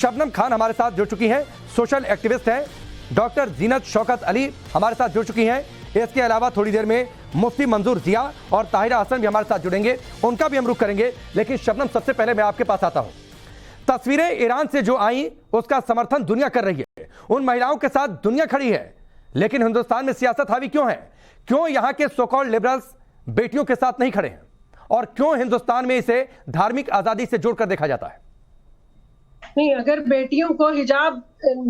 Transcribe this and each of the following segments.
शबनम खान हमारे साथ जुड़ चुकी हैं, सोशल एक्टिविस्ट हैं। डॉक्टर जीनत शौकत अली हमारे साथ जुड़ चुकी हैं। इसके अलावा थोड़ी देर में मुफ्ती मंजूर जिया और ताहिरा हसन भी हमारे साथ जुड़ेंगे, उनका भी हम रुख करेंगे। लेकिन शबनम, सबसे पहले मैं आपके पास आता हूं। तस्वीरें ईरान से जो आई उसका समर्थन दुनिया कर रही है, उन महिलाओं के साथ दुनिया खड़ी है, लेकिन हिंदुस्तान में सियासत हावी क्यों है? क्यों यहां के सो कॉल्ड लिबरल्स बेटियों के साथ नहीं खड़े हैं? और क्यों हिंदुस्तान में इसे धार्मिक आजादी से जोड़कर देखा जाता है? नहीं, अगर बेटियों को हिजाब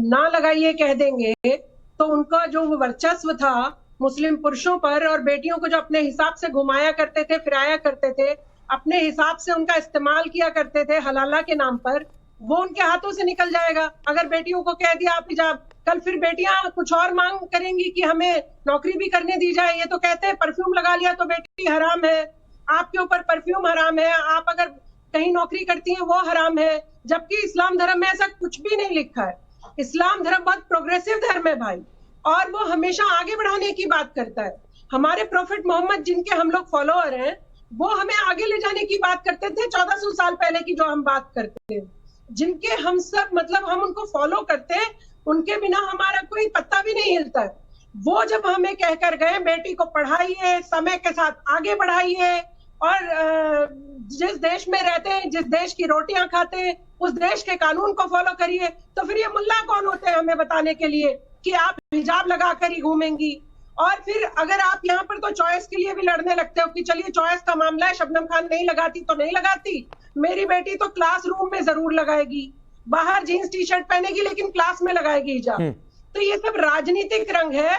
ना लगाइए कह देंगे तो उनका जो वर्चस्व था मुस्लिम पुरुषों पर, और बेटियों को जो अपने हिसाब से घुमाया करते थे, फिराया करते थे, अपने हिसाब से उनका इस्तेमाल किया करते थे हलाला के नाम पर, वो उनके हाथों से निकल जाएगा। अगर बेटियों को कह दिया आप हिजाब, कल फिर बेटियां कुछ और मांग करेंगी कि हमें नौकरी भी करने दी जाए। ये तो कहते हैं परफ्यूम लगा लिया तो बेटी हराम है, आपके ऊपर परफ्यूम हराम है, आप अगर कहीं नौकरी करती हैं वो हराम है, जबकि इस्लाम धर्म में ऐसा कुछ भी नहीं लिखा है। इस्लाम धर्म बहुत प्रोग्रेसिव धर्म है भाई, और वो हमेशा आगे बढ़ाने की बात करता है। हमारे प्रोफेट मोहम्मद जिनके हम लोग फॉलोअर हैं, वो हमें आगे ले जाने की बात करते थे 1400 साल पहले की जो हम बात करते हैं, जिनके हम सब मतलब हम उनको फॉलो करते हैं, उनके बिना हमारा कोई पत्ता भी नहीं हिलता है। वो जब हमें कहकर गए बेटी को पढ़ाइए, समय के साथ आगे बढ़ाइए, और जिस देश में रहते हैं, जिस देश की रोटियां खाते हैं, उस देश के कानून को फॉलो करिए, तो फिर ये मुल्ला कौन होते हैं हमें बताने के लिए कि आप हिजाब लगाकर ही घूमेंगी? और फिर अगर आप यहाँ पर तो चॉइस के लिए भी लड़ने लगते हो कि चलिए चॉइस का मामला है, शबनम खान नहीं लगाती तो नहीं लगाती, मेरी बेटी तो क्लासरूम में जरूर लगाएगी, बाहर जीन्स टी शर्ट पहनेगी लेकिन क्लास में लगाएगी हिजाब। तो ये सब राजनीतिक रंग है।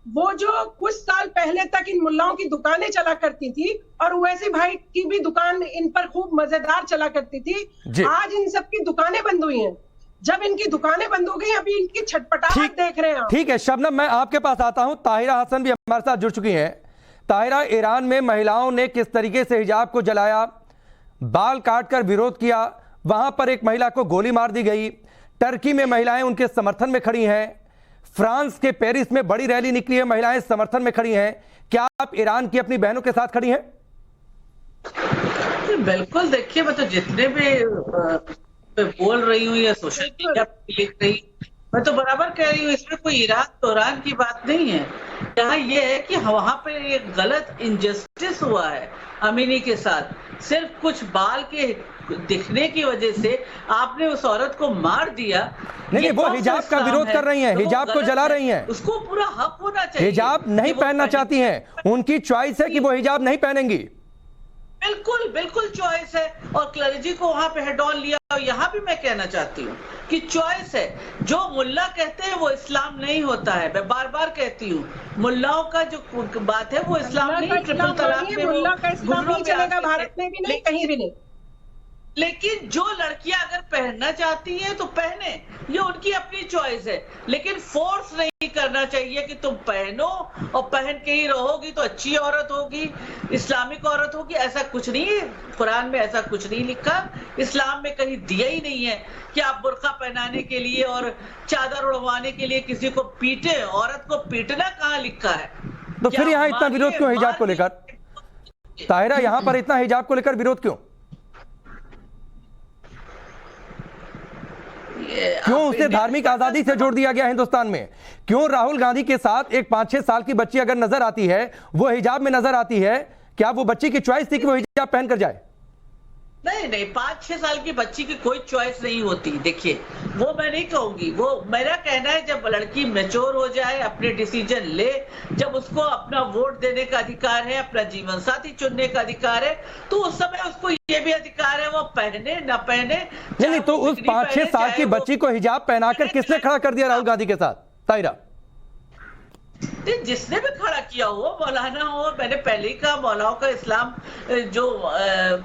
वो जो कुछ साल पहले तक इन मुल्लाओं की दुकानें चला करती थी, और उवैसी भाई की भी दुकान इन पर खूब मजेदार चला करती थी, आज इन सब की दुकानें बंद हुई हैं। जब इनकी दुकानें बंद हो गई, अभी इनकी छटपटाहट देख रहे हैं। ठीक है शबनम, मैं आपके पास आता हूं। ताहिरा हसन भी हमारे साथ जुड़ चुकी हैं। ताहिरा, ईरान में महिलाओं ने किस तरीके से हिजाब को जलाया, बाल काटकर विरोध किया, वहां पर एक महिला को गोली मार दी गई। टर्की में महिलाएं उनके समर्थन में खड़ी हैं। फ्रांस के पेरिस में बड़ी रैली निकली है, महिलाएं समर्थन में खड़ी हैं। क्या आप ईरान की अपनी बहनों के साथ खड़ी हैं? बिल्कुल। देखिए, मैं तो जितने भी बोल रही हूँ या सोशल मीडिया पर लिख रही, मैं तो बराबर कह रही हूँ, इसमें कोई ईरान की बात नहीं है। यहाँ ये है कि वहां पे एक गलत इनजस्टिस हुआ है अमीनी के साथ। सिर्फ कुछ बाल के दिखने की वजह से आपने उस औरत को मार दिया। नहीं, वो हिजाब का विरोध कर रही हैं, हिजाब को जला रही हैं। उसको पूरा हक होना चाहिए। हिजाब नहीं पहनना चाहती हैं, उनकी चॉइस है कि वो हिजाब नहीं पहनेंगी। बिल्कुल बिल्कुल चॉइस है, और क्लर्जी को वहां पे हेड ऑन लिया। और यहाँ भी मैं कहना चाहती हूँ कि चॉइस है। जो मुल्ला कहते हैं वो इस्लाम नहीं होता है। मैं बार बार कहती हूँ, मुल्लाओं का जो बात है वो इस्लाम नहीं। ट्रिपल तलाक में मुल्ला का इस्लाम नहीं चलेगा भारत में भी नहीं, कहीं भी नहीं। लेकिन जो लड़कियां अगर पहनना चाहती हैं तो पहने, ये उनकी अपनी चॉइस है। लेकिन फोर्स नहीं करना चाहिए कि तुम पहनो और पहन के ही रहोगी तो अच्छी औरत होगी, इस्लामिक औरत होगी। ऐसा कुछ नहीं है, कुरान में ऐसा कुछ नहीं लिखा, इस्लाम में कहीं दिया ही नहीं है कि आप बुर्का पहनाने के लिए और चादर उड़वाने के लिए किसी को पीटे। औरत को पीटना कहाँ लिखा है? तो फिर यहाँ इतना विरोध क्यों हिजाब को लेकर? ताहिरा, यहाँ पर इतना हिजाब को लेकर विरोध क्यों? क्यों उसे धार्मिक आजादी से जोड़ दिया गया हिंदुस्तान में? क्यों राहुल गांधी के साथ एक 5-6 साल की बच्ची अगर नजर आती है, वो हिजाब में नजर आती है, क्या वो बच्ची की चॉइस थी कि वो हिजाब पहनकर जाए? नहीं, 5-6 साल की बच्ची की कोई चॉइस नहीं होती। देखिए, वो मैं नहीं कहूंगी। वो मेरा कहना है जब लड़की मैच्योर हो जाए, अपने डिसीजन ले, जब उसको अपना वोट देने का अधिकार है, अपना जीवन साथी चुनने का अधिकार है, तो उस समय उसको ये भी अधिकार है वो पहने ना पहने। नहीं, तो उस 5-6 साल की बच्ची को हिजाब पहनाकर किसने खड़ा कर दिया राहुल गांधी के साथ? ताहिरा, जिसने भी खड़ा किया हो, मौलाना हो, मैंने पहले ही कहा मौलाओं का इस्लाम जो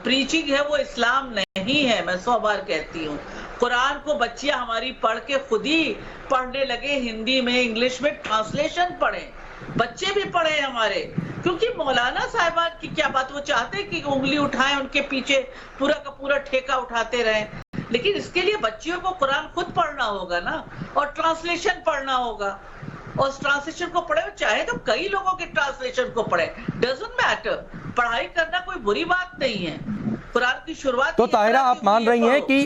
प्रीचिंग है वो इस्लाम नहीं है। मैं 100 बार कहती हूँ। कुरान को बच्चियां हमारी पढ़ के खुद ही पढ़ने लगे, हिंदी में, इंग्लिश में ट्रांसलेशन पढ़े, बच्चे भी पढ़े हमारे। क्योंकि मौलाना साहिबान की क्या बात, वो चाहते कि उंगली उठाएं, उनके पीछे पूरा का पूरा ठेका उठाते रहें। लेकिन इसके लिए बच्चियों को कुरान खुद पढ़ना होगा ना, और ट्रांसलेशन पढ़ना होगा। और ट्रांसलेशन को पढ़े, चाहे तो कई लोगों के ट्रांसलेशन को पढ़े, डजंट मैटर। पढ़ाई करना कोई बुरी बात नहीं है। कुरान की शुरुआत तो ताहिरा, आप मान रही हैं कि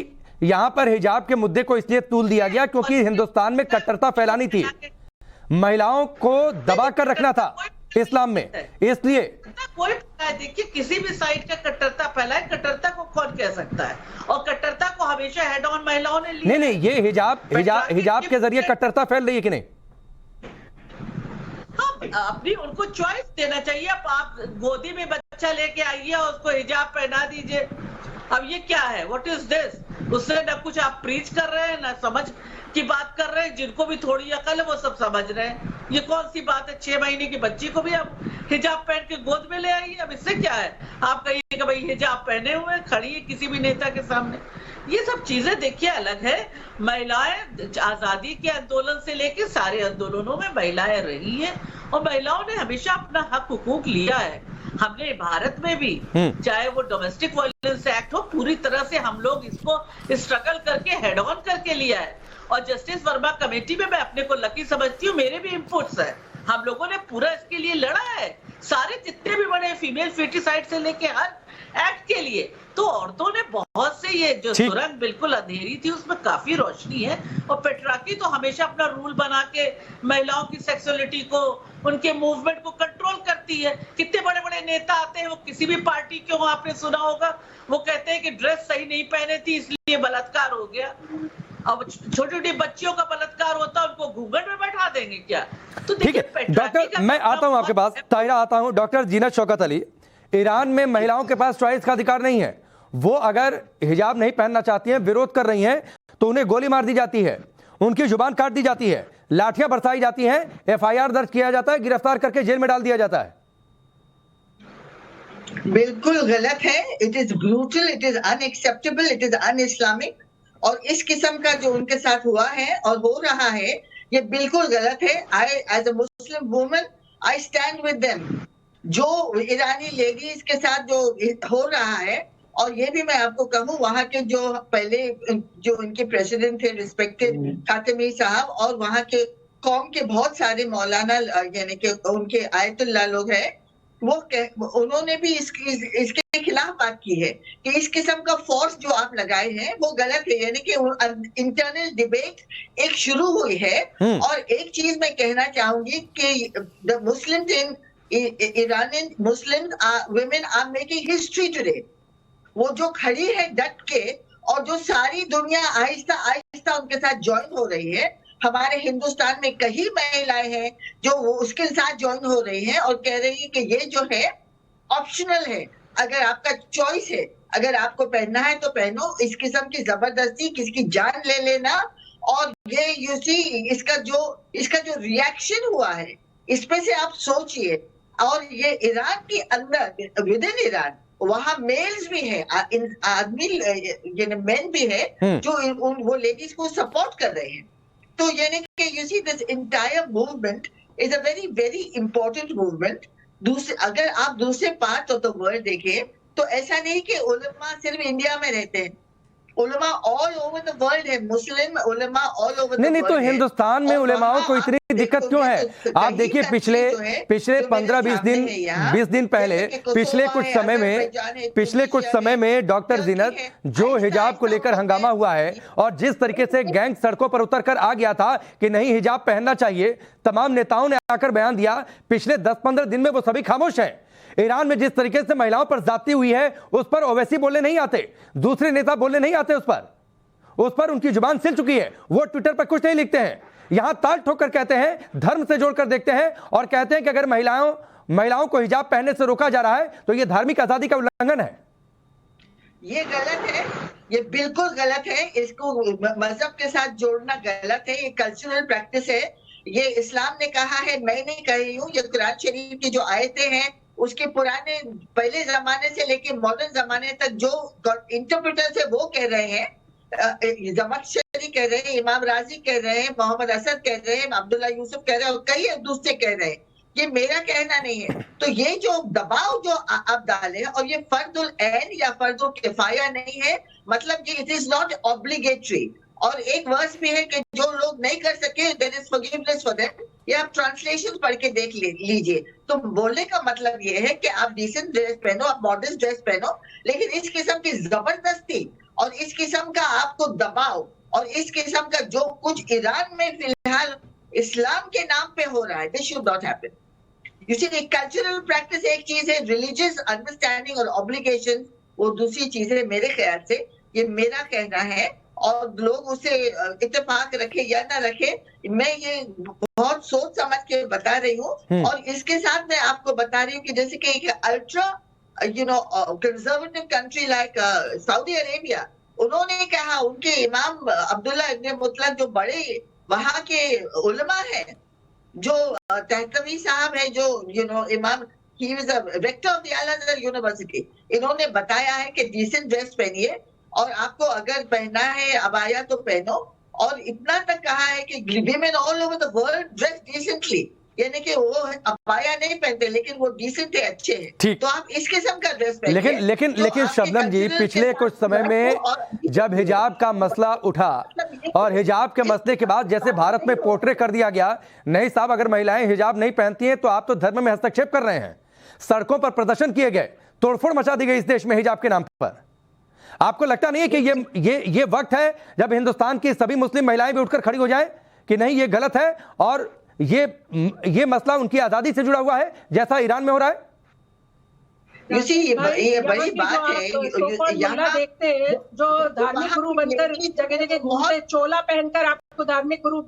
यहां पर हिजाब के मुद्दे को इसलिए तूल दिया गया क्योंकि हिंदुस्तान में कट्टरता फैलानी थी, महिलाओं को दबा कर रखना था इस्लाम में, इसलिए कोई देखिए किसी भी साइड का कट्टरता फैलाए, कट्टरता को कौन कह सकता है? और कट्टरता को हमेशा हेड ऑन महिलाओं ने लिया। नहीं, ये हिजाब के जरिए कट्टरता फैल रही है कि नहीं? अपनी उनको चॉइस देना चाहिए। अब आप गोदी में बच्चा लेके आइए और उसको हिजाब पहना दीजिए, अब ये क्या है? What is this? उससे ना कुछ आप प्रीच कर रहे हैं ना समझ की बात कर रहे हैं। जिनको भी थोड़ी अकल है वो सब समझ रहे हैं। ये कौन सी बात है? 6 महीने की बच्ची को भी आप हिजाब पहन के गोद में ले आइए, अब इससे क्या है? आप कहिए कि भाई हिजाब पहने हुए खड़ी है किसी भी नेता के सामने। ये सब चीजें देखिए अलग है। महिलाएं आजादी के आंदोलन से लेकर सारे आंदोलनों में महिलाएं रही हैं और महिलाओं ने हमेशा अपना हक हुकूक लिया है। हमने भारत में भी चाहे वो डोमेस्टिक वायलेंस एक्ट हो, पूरी तरह से हम लोग इसको स्ट्रगल करके हेड ऑन करके लिया है। और जस्टिस वर्मा कमेटी में मैं अपने को लकी समझती हूँ, मेरे भी इनपुट्स है। हम लोगों ने पूरा इसके लिए लड़ा है, सारे जितने भी बड़े फीमेल फेटिसाइड से लेके हर एक्ट के लिए। तो औरतों ने बहुत से, ये जो सुरंग बिल्कुल अंधेरी थी उसमें काफी रोशनी है। और पेट्राकी तो हमेशा अपना रूल बना के महिलाओं की सेक्सुअलिटी को, उनके मूवमेंट को कंट्रोल करती है। कितने बड़े बड़े नेता आते हैं, वो किसी भी पार्टी के हो, आपने सुना होगा, वो कहते हैं कि ड्रेस सही नहीं पहने थी इसलिए बलात्कार हो गया। अब छोटी छोटी बच्चियों का बलात्कार होता है, उनको घूंघट में बैठा देंगे क्या? तो ठीक है डॉक्टर, मैं आता हूं आपके पास, ताहिरा आता हूं। डॉक्टर जीनत शौकत अली, ईरान में महिलाओं के पास चॉइस का अधिकार नहीं है। वो अगर हिजाब नहीं पहनना चाहती हैं, विरोध कर रही हैं, तो उन्हें गोली मार दी जाती है, उनकी जुबान काट दी जाती है, लाठियां बरसाई जाती हैं, FIR दर्ज किया जाता है, गिरफ्तार करके जेल में डाल दिया जाता है। बिल्कुल गलत है। It is brutal, it is unacceptable, it is un-Islamic. और इस किस्म का जो उनके साथ हुआ है और हो रहा है, ये बिल्कुल गलत है। I as a Muslim woman I stand with them. जो ईरानी लेडीज के साथ जो हो रहा है, और ये भी मैं आपको कहूँ, वहां के जो पहले जो इनके प्रेसिडेंट थे रिस्पेक्टेड खातमी साहब, और वहां के कौम के बहुत सारे मौलाना यानी कि उनके आयतुल्लाह लोग हैं, उन्होंने भी इसके खिलाफ बात की है कि इस किस्म का फोर्स जो आप लगाए हैं वो गलत है। यानी कि इंटरनल डिबेट एक शुरू हुई है। और एक चीज मैं कहना चाहूंगी कि the Muslim in Iranian Muslim women are making history today. वो जो खड़ी है डट के, और जो सारी दुनिया आहिस्ता आहिस्ता उनके साथ ज्वाइन हो रही है। हमारे हिंदुस्तान में कई महिलाएं हैं जो उसके साथ ज्वाइन हो रही हैं और कह रही है कि ये जो है ऑप्शनल है, अगर आपका चॉइस है, अगर आपको पहनना है तो पहनो। इस किस्म की जबरदस्ती, किसकी जान ले लेना, और ये यू सी इसका जो रिएक्शन हुआ है, इस पे से आप सोचिए। और ये ईरान के अंदर, विद इन ईरान, वहां मेल्स भी है, आदमी मेन भी है जो वो लेडीज को सपोर्ट कर रहे हैं। तो यानी कि you see this entire movement is a very very important movement. अगर आप दूसरे पार्ट ऑफ द वर्ल्ड देखें तो ऐसा नहीं कि उलमा सिर्फ इंडिया में रहते हैं, उलमा ऑल ओवर द वर्ल्ड है, मुस्लिम उलमा ऑल ओवर द वर्ल्ड। नहीं, तो हिंदुस्तान में उलमाओं को इतनी दिक्कत क्यों है? आप देखिए पिछले 15-20 दिन पहले, पिछले कुछ समय में डॉक्टर जीनत, जो हिजाब को लेकर हंगामा हुआ है और जिस तरीके से गैंग सड़कों पर उतर कर आ गया था कि नहीं हिजाब पहनना चाहिए, तमाम नेताओं ने आकर बयान दिया। पिछले 10-15 दिन में वो सभी खामोश हैं। ईरान में जिस तरीके से महिलाओं पर जाती हुई है, उस पर ओवैसी बोलने नहीं आते, दूसरे नेता बोलने नहीं आते, उस पर उनकी जुबान सिल चुकी है। वो ट्विटर पर कुछ नहीं लिखते हैं, यहां ताल ठोकर कहते हैं, धर्म से जोड़कर देखते हैं और कहते हैं कि अगर महिलाओं को हिजाब पहनने से रोका जा रहा है तो यह धार्मिक आजादी का उल्लंघन है। ये गलत है, ये बिल्कुल गलत है। इसको मजहब के साथ जोड़ना गलत है, ये कल्चरल प्रैक्टिस है। ये इस्लाम ने कहा है, मैं नहीं कह रही हूँ। ये कुरान शरीफ की जो आयतें हैं, उसके पुराने पहले जमाने से लेके मॉडर्न जमाने तक जो इंटरप्रेटर्स है वो कह रहे हैं, जमखशरी कह रहे हैं, इमाम राजी कह रहे हैं, मोहम्मद असद कह रहे हैं, अब्दुल्ला यूसुफ कह रहे हैं, और कई दूसरे कह रहे हैं। ये मेरा कहना नहीं है। तो ये जो दबाव जो आप डाले, और ये फर्दुल ऐन या फर्दुल किफाया नहीं है, मतलब ये इट इज नॉट ऑब्लिगेटरी। और एक वर्स भी है कि जो लोग नहीं कर सके, there is forgiveness for them. ये आप ट्रांसलेशन पढ़ के देख लीजिए। तो बोलने का मतलब ये है कि आप डिसेंट ड्रेस पहनो, आप मॉडर्न ड्रेस पहनो, लेकिन इस किस्म की जबरदस्ती और इस किस्म का आपको दबाव और इस किस्म का जो कुछ ईरान में फिलहाल इस्लाम के नाम पे हो रहा है, this should not happen. You see, cultural practice एक चीज है, रिलीजियस अंडरस्टैंडिंग और ऑब्लिगेशन वो दूसरी चीज है। मेरे ख्याल से ये मेरा कहना है, और लोग उसे इत्तेफाक रखे या ना रखे, मैं ये बहुत सोच समझ के बता रही हूँ। और इसके साथ मैं आपको बता रही हूँ कि जैसे कि एक ultra conservative country like Saudi Arabia, उन्होंने कहा, उनके इमाम अब्दुल्ला इब्न मुतलक जो बड़े वहां के उलमा है, जो तहतवी साहब है, जो इमाम, he was a rector of the Al Azhar university, इन्होंने बताया है कि डिसेंट ड्रेस पहनिए और आपको अगर पहनना है अबाया तो पहनो, और इतना तक कहा है कि women all over the world dress decently, यानी कि वो अबाया नहीं पहनते लेकिन वो डिसेंट है, अच्छे हैं। तो आप इस किस्म का ड्रेस पहनिए। लेकिन शबनम जी, पिछले कुछ समय में जब हिजाब का मसला उठा और हिजाब के मसले के बाद जैसे भारत में पोर्ट्रे कर दिया गया, नहीं साहब अगर महिलाएं हिजाब नहीं पहनती हैं तो आप तो धर्म में हस्तक्षेप कर रहे हैं, सड़कों पर प्रदर्शन किए गए, तोड़फोड़ मचा दी गई इस देश में हिजाब के नाम पर। आपको लगता नहीं है कि ये वक्त है जब हिंदुस्तान की सभी मुस्लिम महिलाएं भी उठकर खड़ी हो जाएं कि नहीं ये गलत है और ये मसला उनकी आजादी से जुड़ा हुआ है जैसा ईरान में हो रहा है? ये बड़ी बात है। यहाँ देखते हैं जो धार्मिक गुरु बनकर जगह जगह घूमते, चोला पहनकर आपको धार्मिक गुरु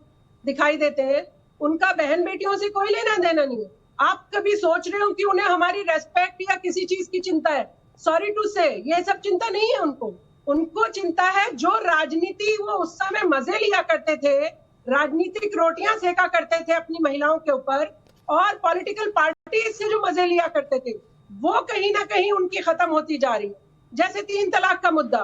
दिखाई देते हैं, उनका बहन बेटियों से कोई लेना देना नहीं है। आप कभी सोच रहे हो कि उन्हें हमारी रेस्पेक्ट या किसी चीज की चिंता है? सॉरी टू से, ये सब चिंता नहीं है उनको चिंता है जो राजनीति वो उस समय मजे लिया करते थे, राजनीतिक रोटियां सेका करते थे अपनी महिलाओं के ऊपर, और पॉलिटिकल पार्टी से जो मजे लिया करते थे वो कहीं ना कहीं उनकी खत्म होती जा रही है। जैसे 3 तलाक का मुद्दा,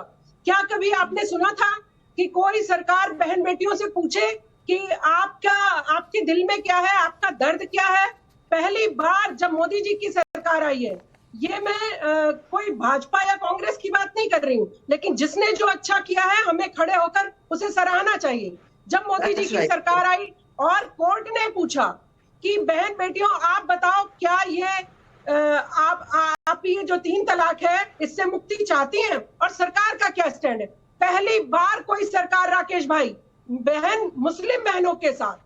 क्या कभी आपने सुना था कि कोई सरकार बहन बेटियों से पूछे कि आपके दिल में क्या है, आपका दर्द क्या है? पहली बार जब मोदी जी की सरकार आई है, ये मैं कोई भाजपा या कांग्रेस की बात नहीं कर रही हूँ, लेकिन जिसने जो अच्छा किया है हमें खड़े होकर उसे सराहना चाहिए। जब मोदी जी की सरकार आई और कोर्ट ने पूछा कि बहन बेटियों आप बताओ क्या ये आप ये जो 3 तलाक है इससे मुक्ति चाहती हैं, और सरकार का क्या स्टैंड है? पहली बार कोई सरकार, राकेश भाई, मुस्लिम बहनों के साथ,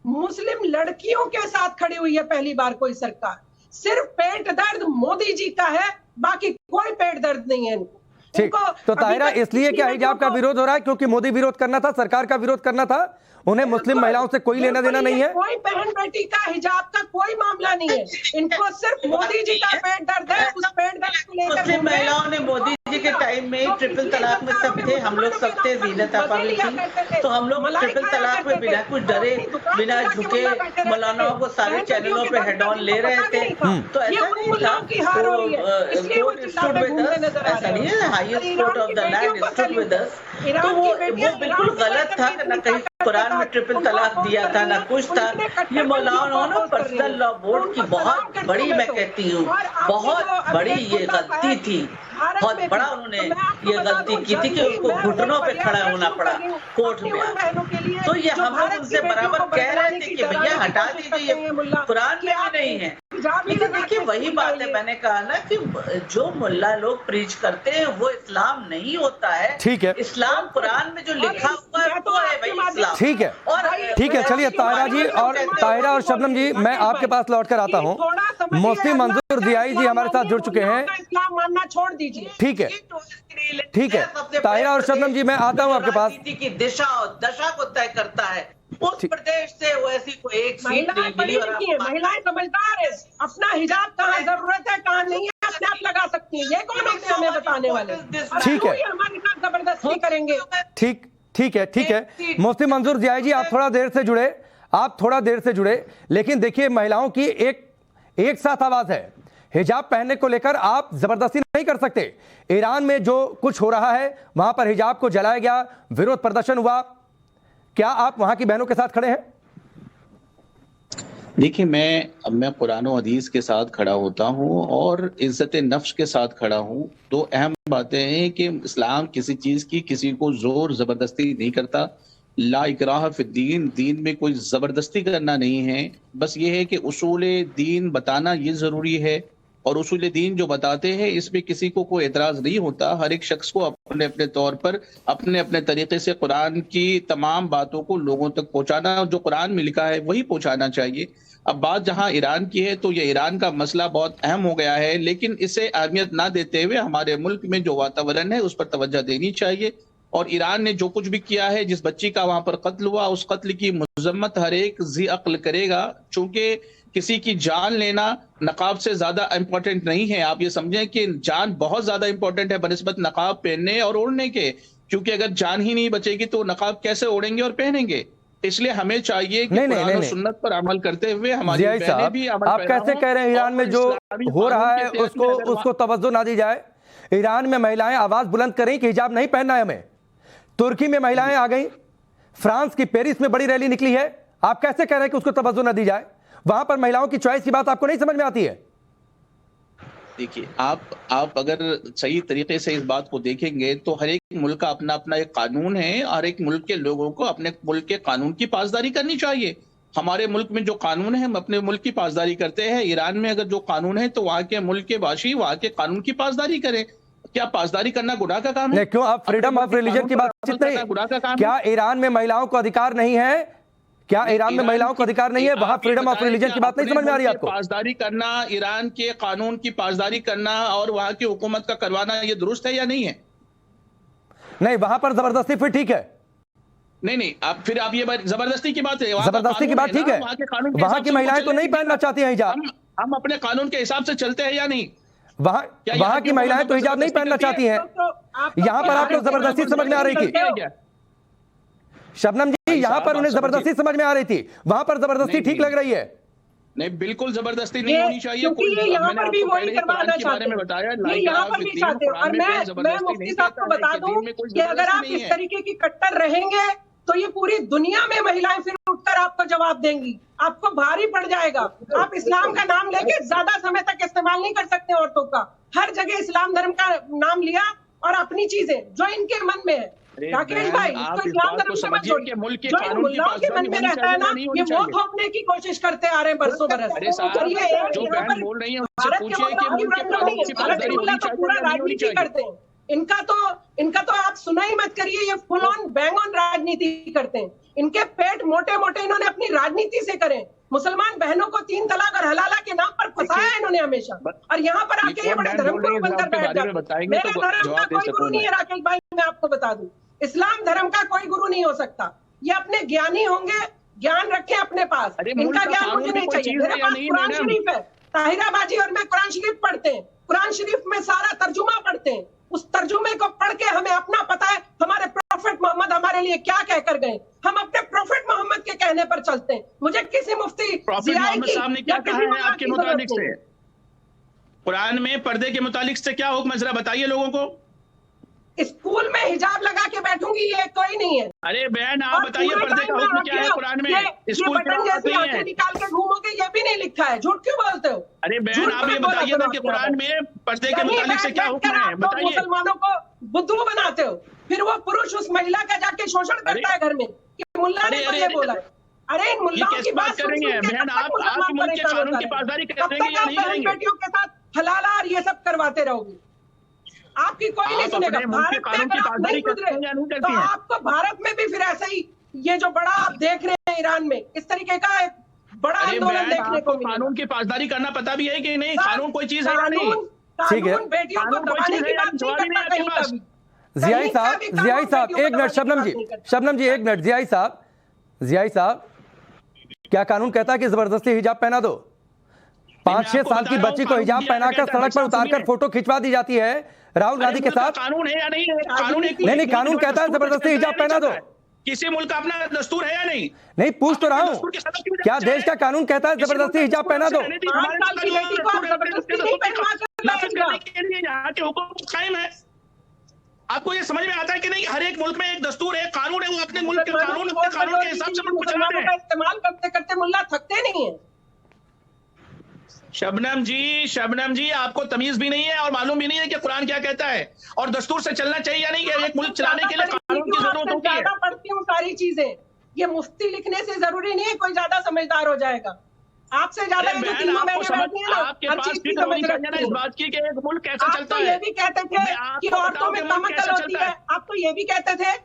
मुस्लिम लड़कियों के साथ खड़ी हुई है, पहली बार कोई सरकार। सिर्फ पेट दर्द मोदी जी का है, बाकी कोई पेट दर्द नहीं है इनको। ठीक, तो ताहिरा, इसलिए क्या हिजाब का विरोध हो रहा है क्योंकि मोदी विरोध करना था, सरकार का विरोध करना था, उन्हें मुस्लिम महिलाओं से कोई लेना देना नहीं है? कोई बहन बेटी का हिजाब का कोई मामला नहीं है, इनको सिर्फ मोदी जी का पेट दर्द है। उस पेट दर्द को लेकर मुस्लिम महिलाओं ने मोदी जी के टाइम में ट्रिपल तलाक में सब थे, हम लोग सब थे, ज़ीनत आपा भी थी, तो हम लोग ट्रिपल तलाक में बिना कुछ डरे, बिना झुके मौलानाओं को सारे चैनलों पे हेड ऑन ले रहे थे। तो ऐसा नहीं था, कोर्ट स्टूड विद अस, ऐसा नहीं है, highest court of the land stood with us. तो वो बिल्कुल गलत था, ना कहीं कुरान में ट्रिपल तलाक दिया था ना कुछ था। ये मौलाना ना पर्सनल लॉ बोर्ड की बहुत बड़ी, मैं कहती हूँ बहुत बड़ी ये गलती थी, बहुत बड़ा उन्होंने ये गलती की थी कि उनको घुटनों पे खड़ा होना पड़ा कोर्ट में। तो ये हम लोग उनसे बराबर कह रहे थे कि भैया हटा दीजिए, ये कुरान में भी नहीं है। लेकिन देखिए वही बात है, मैंने कहा ना कि जो मुल्ला लोग प्रीच करते हैं वो इस्लाम नहीं होता है। ठीक है, इस्लाम कुरान में जो लिखा हुआ है वो है भाई इस्लाम। ठीक है, ठीक है, चलिए ताहिरा जी और शबनम जी, मैं आपके पास लौट कर आता हूँ। मुफ्ती मंजूर जियाई जी हमारे साथ जुड़ चुके हैं। इस्लाम मानना छोड़ दीजिए। ठीक है, ठीक है, ताहिरा और शबनम जी मैं आता हूँ आपके पास। की दिशा और दशा को तय करता है, उस प्रदेश से वैसी कोई एक सीट नहीं मिली। और महिलाएं समझदार है, अपना हिजाब कहाँ जरूरत है कहाँ नहीं है अपने आप लगा सकती है, ये कौन होते हैं हमें बताने वाले? ठीक है, हमारे साथ जबरदस्ती करेंगे। ठीक है, मुफ्ती मंजूर जियाई जी आप थोड़ा देर से जुड़े, लेकिन देखिए महिलाओं की एक साथ आवाज है। हिजाब पहनने को लेकर आप जबरदस्ती नहीं कर सकते। ईरान में जो कुछ हो रहा है वहां पर हिजाब को जलाया गया, विरोध प्रदर्शन हुआ, क्या आप वहां की बहनों के साथ खड़े हैं? देखिए, मैं कुरान और हदीस के साथ खड़ा होता हूं और इज्जत नफ्स के साथ खड़ा हूं। तो अहम बातें हैं कि इस्लाम किसी चीज की किसी को जोर जबरदस्ती नहीं करता। ला इकराह फिद्दीन, दीन में कोई जबरदस्ती करना नहीं है। बस ये है कि उसूल दीन बताना ये जरूरी है और उसूल दीन जो बताते हैं इसमें किसी को कोई एतराज नहीं होता। हर एक शख्स को अपने अपने तौर पर अपने अपने तरीके से कुरान की तमाम बातों को लोगों तक पहुंचाना, जो कुरान में लिखा है वही पहुंचाना चाहिए। अब बात जहां ईरान की है तो ये ईरान का मसला बहुत अहम हो गया है, लेकिन इसे अहमियत ना देते हुए हमारे मुल्क में जो वातावरण है उस पर तवज्जो देनी चाहिए। और ईरान ने जो कुछ भी किया है, जिस बच्ची का वहां पर कत्ल हुआ, उस कत्ल की मजम्मत हर एक जी अक्ल करेगा, चूंकि किसी की जान लेना नकाब से ज्यादा इंपॉर्टेंट नहीं है। आप ये समझें कि जान बहुत ज्यादा इंपॉर्टेंट है बनिस्बत नकाब पहनने और ओढ़ने के, क्योंकि अगर जान ही नहीं बचेगी तो नकाब कैसे ओढ़ेंगे और पहनेंगे। इसलिए हमें चाहिए कि कुरान और सुन्नत पर अमल करते हुए हमारी बहनें भी अमल आप कैसे कह रहे हैं ईरान में जो हो रहा है उसको तवज्जो ना दी जाए? ईरान में महिलाएं आवाज बुलंद करें कि हिजाब नहीं पहनना है हमें। तुर्की में महिलाएं आ गई, फ्रांस की पेरिस में बड़ी रैली निकली है। आप कैसे कह रहे हैं कि उसको तवज्जो ना दी जाए? वहां पर महिलाओं की चॉइस की बात आपको नहीं समझ में आती है? देखिए, आप अगर सही तरीके से इस बात को देखेंगे तो हर एक मुल्क का अपना अपना एक कानून है। हर एक मुल्क के लोगों को अपने मुल्क के कानून की पासदारी करनी चाहिए। हमारे मुल्क में जो कानून है हम अपने मुल्क की पासदारी करते हैं। ईरान में अगर जो कानून है तो वहां के मुल्क के वासी वहां के कानून की पासदारी करें। क्या पासदारी करना गुनाह का काम है? क्यों आप फ्रीडम ऑफ रिलीजन की बातचीत नहीं? गुनाह का काम? क्या ईरान में महिलाओं को अधिकार नहीं है? क्या ईरान में महिलाओं को अधिकार नहीं है? वहां फ्रीडम ऑफ रिलीजन की बात नहीं समझ में आ रही है आपको? पासदारी करना, ईरान के कानून की पासदारी करना और वहां की हुकूमत का करवाना, ये दुरुस्त है या नहीं है? नहीं, वहां पर जबरदस्ती फिर ठीक है। नहीं, आप फिर आप ये जबरदस्ती की बात है, जबरदस्ती की बात ठीक है। वहां की महिलाएं तो नहीं पहनना चाहती हैं हिजाब। हम अपने कानून के हिसाब से चलते हैं या नहीं? वहां की महिलाएं तो हिजाब नहीं पहनना चाहती हैं। यहां पर आपको जबरदस्ती समझ में आ रही थी शबनम जी, यहां पर उन्हें जबरदस्ती समझ में आ रही थी, वहां पर जबरदस्ती ठीक लग रही है? नहीं, बिल्कुल जबरदस्ती नहीं होनी चाहिए। कोई यहाँ पर भी वही करवाना चाहते हैं, ये यहाँ पर भी चाहते हैं। और मैं मुफ्ती साहब को बता दूं कि अगर आप इस तरीके की कट्टर रहेंगे तो ये पूरी दुनिया में महिलाएं फिर उठकर आपको जवाब देंगी, आपको भारी पड़ जाएगा। आप इस्लाम का नाम लेके ज्यादा समय तक इस्तेमाल नहीं कर सकते औरतों का। हर जगह इस्लाम धर्म का नाम लिया और अपनी चीजें जो इनके मन में है। राकेश भाई, तो इस्लाम धर्म समझ जो इन मुल्लाओं के मन में रहता है ना, ये वो थोपने की कोशिश करते आ रहे हैं बरसों बरस। और ये भारत के मुल्ला तो पूरा राजनीति करते हैं। इनका तो आप सुना ही मत करिए, ये फुल ऑन बैंग ऑन राजनीति करते हैं। इनके पेट मोटे मोटे इन्होंने अपनी राजनीति से करे। मुसलमान बहनों को 3 तलाक और हलाला के नाम पर फंसाया इन्होंने हमेशा, और यहाँ पर आके ये बड़े धर्म गुरु बनकर बैठ जाते हैं। मेरे धर्म का कोई गुरु नहीं है राकेश भाई, मैं आपको बता दूं, इस्लाम धर्म का कोई गुरु नहीं हो सकता। ये अपने ज्ञानी होंगे, ज्ञान रखे अपने पास, इनका ज्ञान मुझे नहीं चाहिए। मेरे पास कुरान शरीफ है, ताहिरा बाजी और मैं कुरान शरीफ पढ़ते हैं। कुरान शरीफ में सारा तर्जुमा पढ़ते हैं। उस तर्जुमे को पढ़ के हमें अपना पता है हमारे प्रोफेट मोहम्मद हमारे लिए क्या कहकर गए। हम अपने प्रोफेट मोहम्मद के कहने पर चलते हैं। मुझे किसी मुफ्ती साहब ने क्या कहा है आपके मुतालिक से? कुरान में पर्दे के मुतालिक से क्या हुक्म है, जरा बताइए लोगों को। स्कूल में हिजाब लगा के बैठूंगी ये कोई नहीं है। अरे बहन, आप बताइए पर्दे का हुक्म क्या है कुरान में? स्कूल बटन जैसी आंखें निकाल के घूमोगे, ये भी नहीं लिखा है। झूठ क्यों बोलते हो? अरे बहन, आप ये बताइए ना कि कुरान में पर्दे के मुतालिक से क्या हुक्म है, बताइए। मुसलमानों को बुद्धू बनाते हो, फिर वो पुरुष उस महिला का जाके शोषण करता है घर में कि मुल्ला ने तो ये बोला है। अरे इन मुल्लाओं की बात करेंगे बहन, आप मुल्क के कानून की पासदारी करेंगे या नहीं करेंगे? बेटियों के साथ हलाला और ये सब करवाते रहोगे, आपकी कोई नहीं सुनेगा। भारत में अगर आप नहीं सुधरे तो आपको भारत में भी फिर ऐसा ही, ये जो बड़ा आप देख रहे हैं ईरान में, इस तरीके का एक बड़ा आंदोलन देखने को मिलेगा। कानून की पासदारी करना पता भी है कि नहीं? कानून कोई चीज है या नहीं? ठीक है, बेटियों को दबाने की बात नहीं करता कहीं का भी। जियाई साहब एक मिनट, शबनम जी एक मिनट। जियाई साहब, क्या कानून कहता है कि जबरदस्ती हिजाब पहना दो? 5-6 साल की बच्ची को हिजाब पहनाकर सड़क पर उतारकर फोटो खिंचवा दी जाती है राहुल गांधी के साथ। कानून है या नहीं? कानून नहीं, कानून कहता है जबरदस्ती हिजाब पहना दो। किसी मुल्क का अपना दस्तूर है या नहीं? नहीं, पूछ तो रहा हूँ, क्या देश का कानून कहता है जबरदस्ती हिजाब पहना दो? यहाँ के हुक्म कायम है। आपको ये समझ में आता है कि नहीं? हर एक मुल्क में एक दस्तूर है, कानून है, वो अपने मुल्क के कानून के हिसाब से मुसलमानों का इस्तेमाल करते करते मुल्ला थकते नहीं है। शबनम जी, आपको तमीज भी नहीं है और मालूम भी नहीं है कि कुरान क्या कहता है और दस्तूर से चलना चाहिए या नहीं। एक मुल्क चलाने के लिए कानून की जरूरत होती है। पढ़ती हूँ सारी चीजें, ये मुफ्ती लिखने से जरूरी नहीं है कोई ज्यादा समझदार हो जाएगा। आपसे ज्यादा ये जो तीनों बहनें बैठी हैं ना, हर चीज की समझ रखती हैं। इस बात की कि एक मुल्क कैसे आप चलता तो है। ये भी कहते थे कि औरतों में कमतल होती है, आप तो ये भी कहते थे।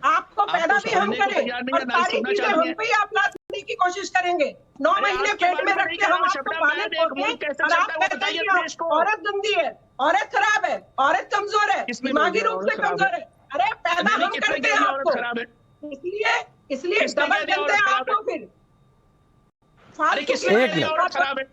आपको पैदा भी हम करें और सारी चीजें हम पे ही आप लादने की कोशिश करेंगे। 9 महीने पेट में रख के हम आपको पाले पोसे और आप कहते हैं कि औरत गंदी है, औरत खराब है, औरत कमजोर है, दिमागी रूप से कमजोर है। अरे पैदा हम करते हैं आपको, इसलिए डबल कहते हैं आपको। फिर अरे किसने खराब है?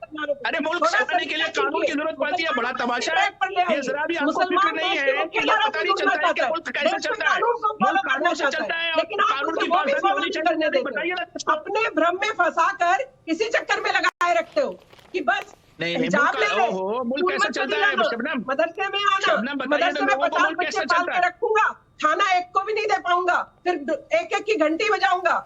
अरे मुल्क चलाने के लिए कानून की जरूरत पड़ती है। बड़ा तमाशा है, ये जरा भी आपको फिक्र नहीं है कि ये पता नहीं चलता है कि मुल्क कैसे चलता है। मुल्क कानून से चलता है और कानून की पाबंदी होनी चाहिए। बताइए ना, अपने भ्रम में फंसाकर इसी चक्कर में लगाए रखते हो कि बस नहीं हिजाब ले ले, मुल्क कैसे चलता है शबनम? मदरसे में आना, मदरसे में 50 बच्चे पाल के रखूंगा, खाना एक को भी नहीं दे पाऊंगा, फिर एक एक की घंटी बजाऊंगा।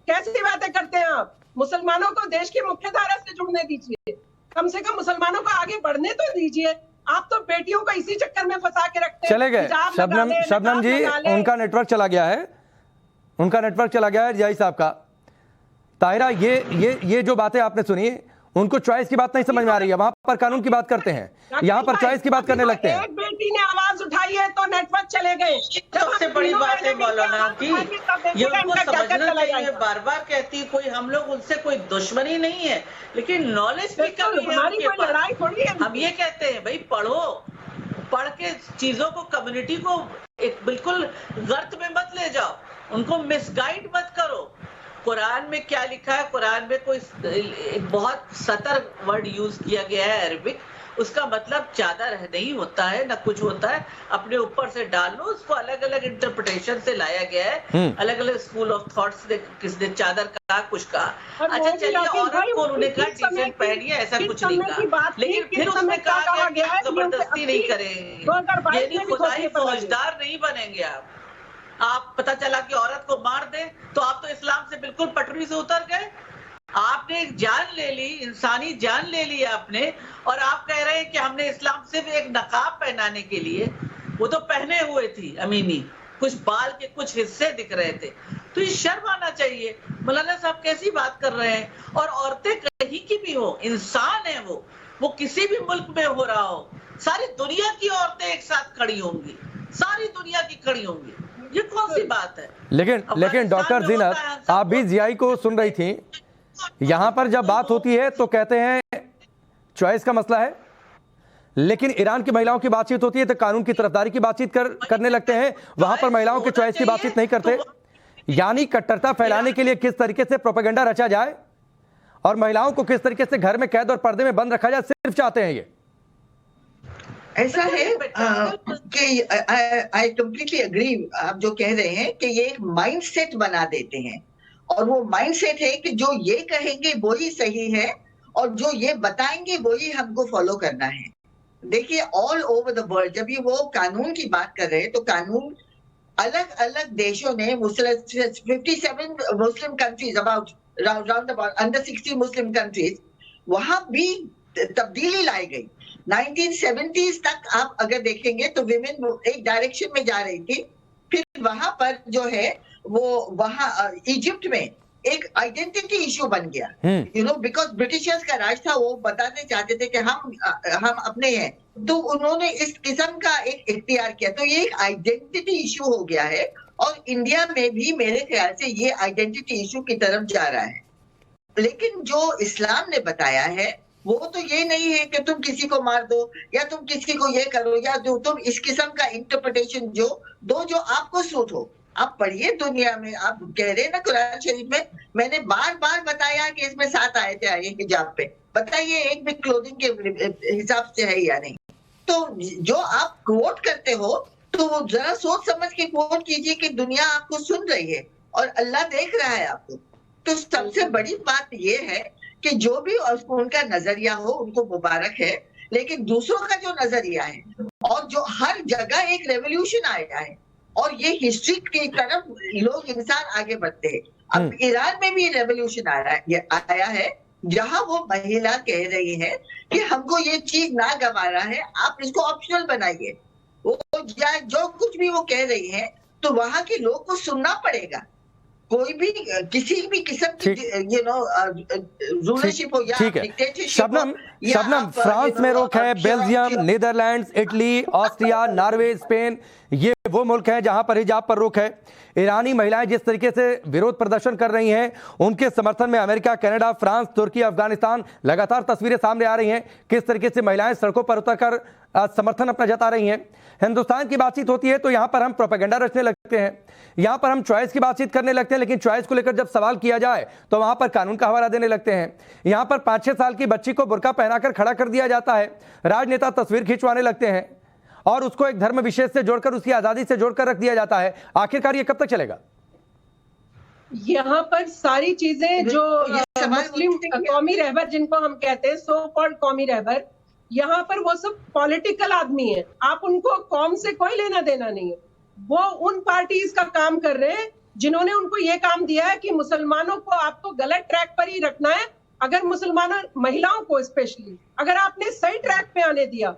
कैसी बातें करते हैं आप? मुसलमानों को देश की मुख्य धारा से जुड़ने दीजिए, कम से कम मुसलमानों को आगे बढ़ने तो दीजिए। आप तो बेटियों को इसी चक्कर में फंसा के रखते हैं। चले गए शबनम जी, उनका नेटवर्क चला गया है, उनका नेटवर्क चला गया है रियाई साहब का। ताहिरा, ये जो बातें आपने सुनी, उनको चॉइस की बात नहीं समझ में आ रही है। वहां पर कानून की बात करते हैं, यहाँ पर चॉइस की बात करने लगते हैं। एक बेटी ने आवाज उठाई है तो नेटवर्क चले गए। सबसे बड़ी बात है मौलाना की, ये उनको समझना चाहिए। बार बार कहती है कोई, हम लोग उनसे कोई दुश्मनी नहीं है, लेकिन नॉलेज की कमी है उनके पास। लड़ाई थोड़ी है। हम ये कहते हैं भाई पढ़ो, पढ़ के चीजों को, कम्युनिटी को एक बिल्कुल गर्त में मत ले जाओ, उनको मिसगाइड मत करो। कुरान में क्या लिखा है? कुरान में कोई एक बहुत सतर वर्ड यूज किया गया है अरबिक, उसका मतलब चादर नहीं होता है, न कुछ होता है, अपने ऊपर से डाल लो। उसको अलग अलग इंटरप्रिटेशन से लाया गया है, अलग अलग स्कूल ऑफ थॉट्स से, किसने चादर कहा, कुछ कहा। अच्छा चलिए, औरत को उन्होंने कहा डिसेंट पहनिए, ऐसा कुछ नहीं कहा, लेकिन फिर उसमें कहा गया जबरदस्ती नहीं करेंगे, यानी खुदा ही फौजदार नहीं बनेंगे आप पता चला कि औरत को मार दे तो आप तो इस्लाम से बिल्कुल पटरी से उतर गए। आपने एक जान ले ली, इंसानी जान ले ली आपने, और आप कह रहे हैं कि हमने इस्लाम सिर्फ एक नकाब पहनाने के लिए, वो तो पहने हुए थी अमीनी, कुछ बाल के कुछ हिस्से दिख रहे थे, तो ये शर्म आना चाहिए। मौलाना साहब कैसी बात कर रहे हैं? और औरतें कहीं की भी हो, इंसान है वो किसी भी मुल्क में हो रहा हो, सारी दुनिया की औरतें एक साथ खड़ी होंगी, सारी दुनिया की खड़ी होंगी, ये कौन सी बात है? लेकिन डॉक्टर जीनत, आप भी जियाई को सुन रही थी, यहां पर जब बात होती है तो कहते हैं चॉइस का मसला है, लेकिन ईरान की महिलाओं की बातचीत होती है तो कानून की तरफदारी की बातचीत करने लगते हैं। वहां पर महिलाओं के चॉइस की बातचीत नहीं करते। यानी कट्टरता फैलाने के लिए किस तरीके से प्रोपेगेंडा रचा जाए और महिलाओं को किस तरीके से घर में कैद और पर्दे में बंद रखा जाए, सिर्फ चाहते हैं ये। ऐसा है कि आई कंप्लीटली एग्री, आप जो कह रहे हैं कि ये एक माइंडसेट बना देते हैं, और वो माइंडसेट है कि जो ये कहेंगे वो ही सही है और जो ये बताएंगे वो ही हमको फॉलो करना है। देखिए, ऑल ओवर द वर्ल्ड जब ये वो कानून की बात कर रहे हैं तो कानून अलग अलग देशों ने 57 Muslim countries, about round about under 60 Muslim countries, वहां भी तब्दीली लाई गई। 1970s तक आप अगर देखेंगे तो विमेन एक डायरेक्शन में जा रही थी, फिर वहां पर जो है वो वहां इजिप्ट में एक आइडेंटिटी इशू बन गया, यू नो, बिकॉज ब्रिटिशर्स का राज था, वो बताने चाहते थे कि हम अपने हैं, तो उन्होंने इस किस्म का एक इख्तियार किया, तो ये एक आइडेंटिटी इशू हो गया है। और इंडिया में भी मेरे ख्याल से ये आइडेंटिटी इशू की तरफ जा रहा है। लेकिन जो इस्लाम ने बताया है वो तो ये नहीं है कि तुम किसी को मार दो या तुम किसी को ये करो या जो तुम इस किस्म का इंटरप्रिटेशन जो आपको सूट हो। आप पढ़िए, दुनिया में आप कह रहे हैं ना कुरान शरीफ में, मैंने बार बार बताया कि इसमें 7 आयतें आई हिजाब पे, बताइए एक भी क्लोथिंग के हिसाब से है या नहीं। तो जो आप कोट करते हो तो वो जरा सोच समझ के कोट कीजिए कि दुनिया आपको सुन रही है और अल्लाह देख रहा है आपको। तो सबसे बड़ी बात ये है कि जो भी उनका नजरिया हो उनको मुबारक है, लेकिन दूसरों का जो नजरिया है और जो हर जगह एक रेवोल्यूशन आया है और ये हिस्ट्री की तरफ लोग इंसान आगे बढ़ते हैं। अब ईरान में भी रेवोल्यूशन आया है जहां वो महिला कह रही है कि हमको ये चीज ना गंवाना है, आप इसको ऑप्शनल बनाइए। वो जो कुछ भी वो कह रही है तो वहां के लोग को सुनना पड़ेगा। कोई भी किसी भी किस्म की रूलरशिप हो या ठीक है। डिक्टेटरशिप शबनम फ्रांस में रोक है, Belgium, Netherlands, Italy, Austria, Norway, Spain, ये वो मुल्क हैं जहां पर हिजाब पर रोक है। ईरानी महिलाएं जिस तरीके से विरोध प्रदर्शन कर रही हैं, उनके समर्थन में अमेरिका, कनाडा, फ्रांस, तुर्की, अफगानिस्तान, लगातार तस्वीरें सामने आ रही हैं किस तरीके से महिलाएं सड़कों पर उतरकर समर्थन अपना जता रही हैं। हिंदुस्तान की बातचीत होती है तो यहां पर हम प्रोपेगेंडा रचने लगते हैं, यहां पर हम चॉइस की बातचीत करने लगते हैं, लेकिन चॉइस को लेकर जब सवाल किया जाए तो वहां पर कानून का हवाला देने लगते हैं। यहां पर 5-6 साल की बच्ची को बुर्का पहनाकर खड़ा कर दिया जाता है, राजनेता तस्वीर खिंचवाने लगते हैं और उसको एक धर्म विशेष से जोड़कर, उसकी आजादी से जोड़कर रख दिया जाता है। आखिरकार ये कब तक चलेगा? यहाँ पर सारी चीजें जो मुस्लिम कौमी रहबर जिनको हम कहते हैं, सो कॉल्ड कौमी रहबर, यहाँ पर वो सब पॉलिटिकल आदमी है। आप उनको कौम से कोई लेना देना नहीं है। वो उन पार्टीज का काम कर रहे हैं जिन्होंने उनको ये काम दिया है कि मुसलमानों को आपको गलत ट्रैक पर ही रखना है। अगर मुसलमानों, महिलाओं को स्पेशली अगर आपने सही ट्रैक पे आने दिया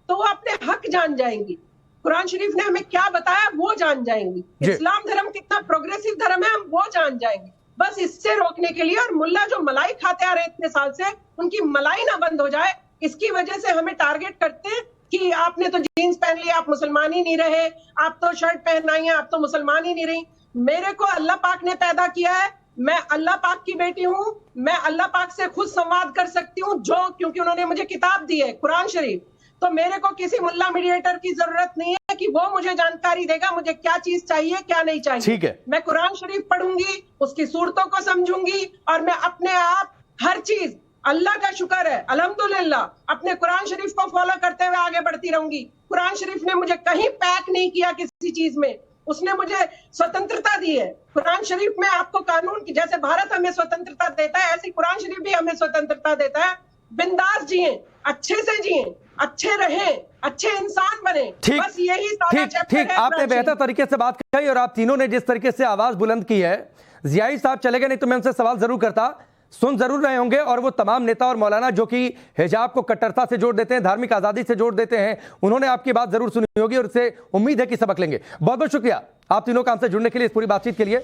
तो वो अपने हक जान जाएंगी। कुरान शरीफ ने हमें क्या बताया वो जान जाएंगी। इस्लाम धर्म कितना प्रोग्रेसिव धर्म है हम वो जान जाएंगे। बस इससे रोकने के लिए, और मुल्ला जो मलाई खाते आ रहे इतने साल से, उनकी मलाई ना बंद हो जाए, इसकी वजह से हमें टारगेट करते हैं कि आपने तो जीन्स पहन लिया, आप मुसलमान ही नहीं रहे, आप तो शर्ट पहनना ही है, आप तो मुसलमान ही नहीं रही। मेरे को अल्लाह पाक ने पैदा किया है, मैं अल्लाह पाक की बेटी हूँ, मैं अल्लाह पाक से खुद संवाद कर सकती हूँ, जो क्योंकि उन्होंने मुझे किताब दी है कुरान शरीफ। तो मेरे को किसी मुल्ला मीडिएटर की जरूरत नहीं है कि वो मुझे जानकारी देगा मुझे क्या चीज चाहिए क्या नहीं चाहिए। ठीक है, मैं कुरान शरीफ पढ़ूंगी, उसकी सूरतों को समझूंगी और मैं अपने आप हर चीज, अल्लाह का शुक्र है अल्हम्दुलिल्लाह, अपने कुरान शरीफ को फॉलो करते हुए आगे बढ़ती रहूंगी। कुरान शरीफ ने मुझे कहीं पैक नहीं किया किसी चीज में, उसने मुझे स्वतंत्रता दी है। कुरान शरीफ में आपको कानून की, जैसे भारत हमें स्वतंत्रता देता है, ऐसी कुरान शरीफ भी हमें स्वतंत्रता देता है। बिंदास जिए, अच्छे से जिए, अच्छे रहे, अच्छे इंसान बने। बस यही ठीक आपने बेहतर तरीके से बात कही और आप तीनों ने जिस तरीके से आवाज बुलंद की है, जियाई साहब चले गए नहीं तो मैं उनसे सवाल जरूर करता, सुन जरूर रहे होंगे, और वो तमाम नेता और मौलाना जो कि हिजाब को कट्टरता से जोड़ देते हैं, धार्मिक आजादी से जोड़ देते हैं, उन्होंने आपकी बात जरूर सुनी होगी और इससे उम्मीद है कि सबक लेंगे। बहुत बहुत शुक्रिया आप तीनों का हमसे जुड़ने के लिए, इस पूरी बातचीत के लिए।